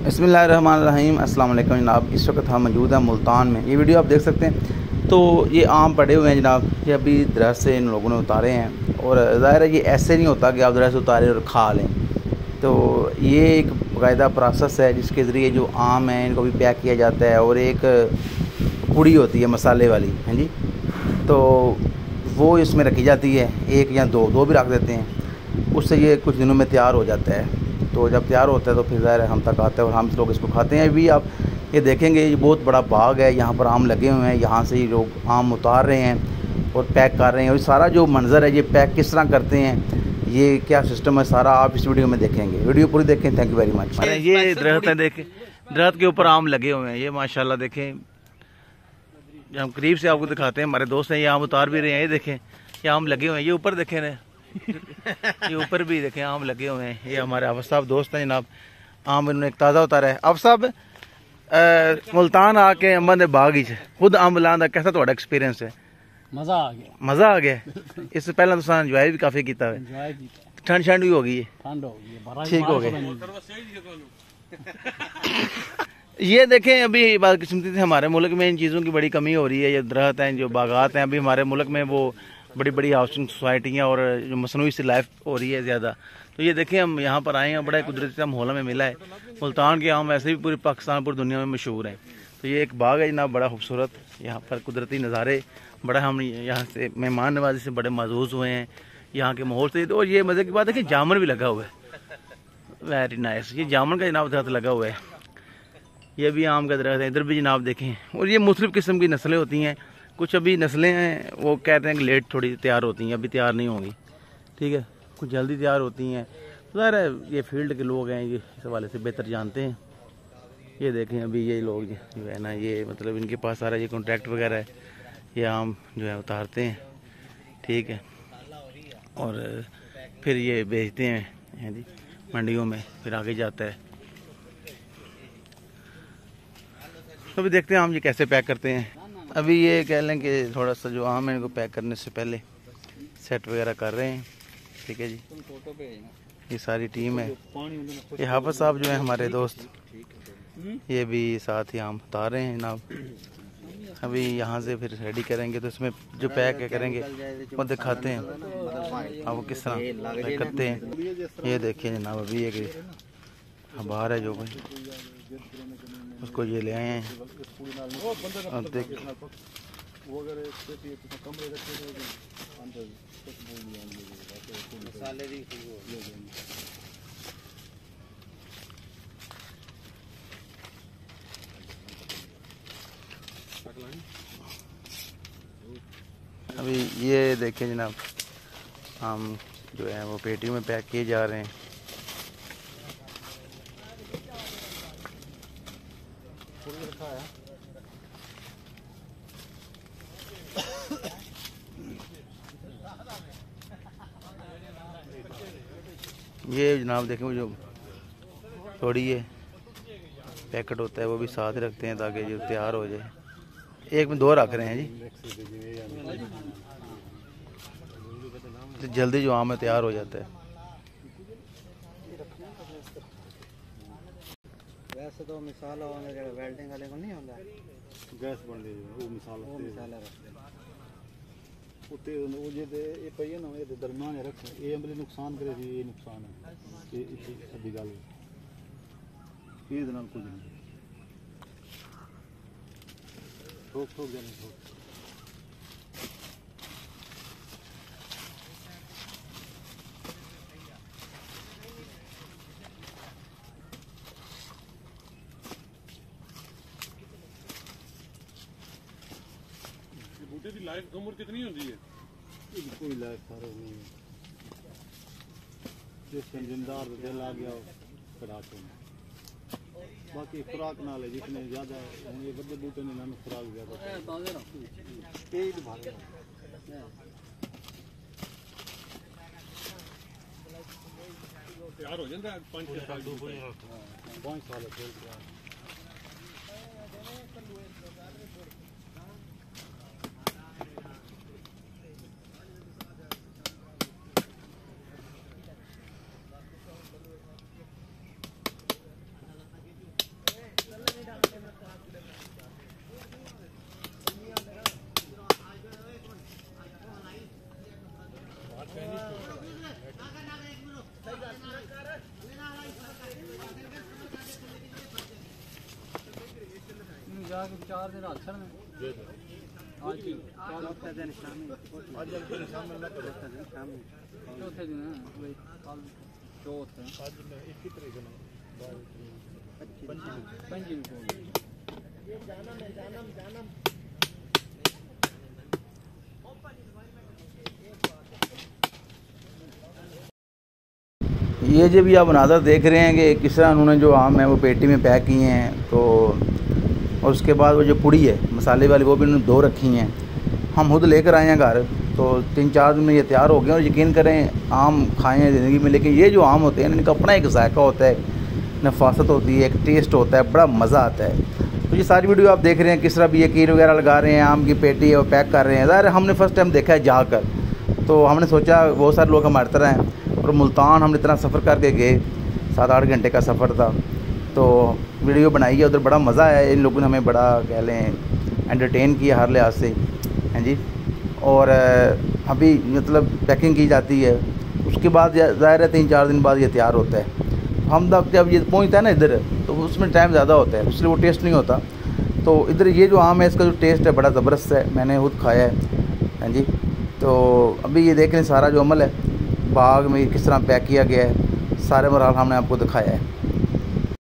बिस्मिल्लाहिर्रहमानिर्रहीम। अस्सलाम वालेकुम जनाब। इस वक्त हम मौजूद हैं मुल्तान में। ये वीडियो आप देख सकते हैं। तो ये आम पड़े हुए हैं जनाब, ये अभी दरख्त से इन लोगों ने उतारे हैं और ज़ाहिर है ये ऐसे नहीं होता कि आप दरख्त उतारे और खा लें। तो ये एक बाकायदा प्रोसेस है जिसके ज़रिए जो आम हैं इनको भी पैक किया जाता है और एक पुड़ी होती है मसाले वाली, हैं जी, तो वो इसमें रखी जाती है। एक या दो भी रख देते हैं, उससे ये कुछ दिनों में तैयार हो जाता है। तो जब तैयार होता है तो फिर ज़ाहिर है हम तक आता है और हम लोग इसको खाते हैं। अभी आप ये देखेंगे ये बहुत बड़ा बाग है, यहाँ पर आम लगे हुए हैं, यहाँ से ये लोग आम उतार रहे हैं और पैक कर रहे हैं। और सारा जो मंज़र है ये पैक किस तरह करते हैं, ये क्या सिस्टम है, सारा आप इस वीडियो में देखेंगे। वीडियो पूरी देखें। Thank you very much. ये दरख्त है, देखें दरख्त के ऊपर आम लगे हुए हैं, ये माशाल्लाह देखें। हम करीब से आपको दिखाते हैं, हमारे दोस्त हैं ये आम उतार भी रहे हैं। ये देखें ये आम लगे हुए हैं, ये ऊपर देखें ना, ये ऊपर भी देखें आम लगे हुए हैं। ये हमारे अफस साहब दोस्त हैं जनाब, आम इन्होंने एक ताज़ा उतारा है। अफस साहब मुल्तान आके अंबा दे बाग ही खुद अंब लाने का कैसा थोड़ा एक्सपीरियंस है? मजा आ गया, मजा आ गया। इससे पहले तो एंजॉय भी काफी किया है, ठंड भी हो गई है, ठंड हो गई, ठीक हो गए। ये देखें अभी बदकिस्मती से हमारे मुल्क में इन चीज़ों की बड़ी कमी हो रही है। ये दरख्त हैं, जो बागात हैं, अभी हमारे मुल्क में वो बड़ी बड़ी हाउसिंग सोसाइटियाँ और जो मसनूई सी लाइफ हो रही है ज़्यादा। तो ये देखें हम यहाँ पर आए हैं, बड़ा कुदरती माहौल में मिला है। मुल्तान के आम वैसे भी पूरे पाकिस्तान पूरी दुनिया में मशहूर हैं। तो ये एक बाग है जनाब, बड़ा खूबसूरत, यहाँ पर कुदरती नज़ारे बड़ा, हम यहाँ से मेहमान नवाजी से बड़े महजूज हुए हैं यहाँ के माहौल से। और ये मज़े की बात है कि जामुन भी लगा हुआ है, वेरी नाइस। ये जामुन का जनाब दरख्त लगा हुआ है, ये भी आम का दरख्त है, इधर भी जनाब देखें। और ये मुख्तलिफ़ किस्म की नस्लें होती हैं, कुछ अभी नस्लें हैं वो कहते हैं कि लेट थोड़ी तैयार होती हैं, अभी तैयार नहीं होंगी, ठीक है, कुछ जल्दी तैयार होती हैं। ज़ाहिर है ये फील्ड के लोग हैं, ये इस हवाले से बेहतर जानते हैं। ये देखें अभी ये लोग जो है ना, ये मतलब इनके पास सारा ये कॉन्ट्रैक्ट वगैरह है, ये आम जो है उतारते हैं, ठीक है, और फिर ये बेचते हैं जी मंडियों में, फिर आगे जाता है। तो अभी देखते हैं हम ये कैसे पैक करते हैं। अभी ये कह लें कि थोड़ा सा जो आम है इनको पैक करने से पहले सेट वगैरह कर रहे हैं, ठीक है जी। ये सारी टीम है, ये हाफिज साहब जो है हमारे दोस्त, ये भी साथ ही आम उतार रहे हैं जनाब। अभी यहाँ से फिर रेडी करेंगे तो इसमें जो पैक करेंगे वो दिखाते हैं आपको किस तरह पैक करते हैं। ये देखिए जनाब, अभी एक बाहर है जो भाई, उसको ये ले आए हैं और देख अभी ये देखें जनाब, हम जो है वो पेटी में पैक किए जा रहे हैं। ये जनाब देखें वो जो थोड़ी ये पैकेट होता है वो भी साथ रखते हैं ताकि जो तैयार हो जाए। एक में दो रख रहे हैं जी, तो जल्दी जो आम है तैयार हो जाता है। वैसे तो मिसाल वेल्डिंग वाले को नहीं होता गैस बन रही है, वो मिसाल उत्ते वो जे ये पई ना ये दरमियान रख ये अमली नुकसान करे थी, ये नुकसान है, ये सभी गल ये नाल कुछ नहीं ठोक ठोक जाने ठोक। बूटे की लाइफ उम्र कितनी होती है? कोई लाइफ सारा नहीं है, जिस जिंदार दिल आ गया कड़ाके में। बाकी खुराक नाल है, जितने ज्यादा ये बड़े बूटे ने ना खुराक ज्यादा तैयार हो जाता है 5 साल जाके 4 दिन हाथ सर में आज की चौथे दिन शाम चौथे दिन है भाई कल चौथ है आज में 21 तारीख है 25 को ये जानम ये जो भी आप मनाज़र देख रहे हैं कि किस तरह उन्होंने जो आम है वो पेटी में पैक किए हैं, तो और उसके बाद वो जो पुड़ी है मसाले वाली वो भी उन्होंने दो रखी हैं। हम खुद लेकर आए हैं घर, तो 3-4 दिन में ये तैयार हो गए। और यकीन करें आम खाए हैं ज़िंदगी में, लेकिन ये जो आम होते हैं इनका अपना एक जायका होता है, नफासत होती है, एक टेस्ट होता है, बड़ा मज़ा आता है। तो ये सारी वीडियो आप देख रहे हैं किस तरह भी ये कीर वगैरह लगा रहे हैं, आम की पेटी है वो पैक कर रहे हैं। ज़ाहिर हमने फ़र्स्ट टाइम देखा है जाकर, तो हमने सोचा बहुत सारे लोग हमारी तरह हैं। और मुल्तान हमने इतना सफ़र करके गए, 7-8 घंटे का सफ़र था, तो वीडियो बनाई है। उधर बड़ा मज़ा आया, इन लोगों ने हमें बड़ा कह लें एंटरटेन किया हर लिहाज से, हैं जी। और अभी मतलब पैकिंग की जाती है, उसके बाद ज़ाहिर है 3-4 दिन बाद ये तैयार होता है। हम तक जब ये पहुँचता है ना इधर, तो उसमें टाइम ज़्यादा होता है, इसलिए वो टेस्ट नहीं होता। तो इधर ये जो आम है इसका जो टेस्ट है बड़ा ज़बरदस्त है, मैंने खुद खाया है, हैं जी। तो अभी ये देख लें सारा जो अमल है बाग में किस तरह पैक किया गया है, सारे मराहल हमने आपको दिखाया है।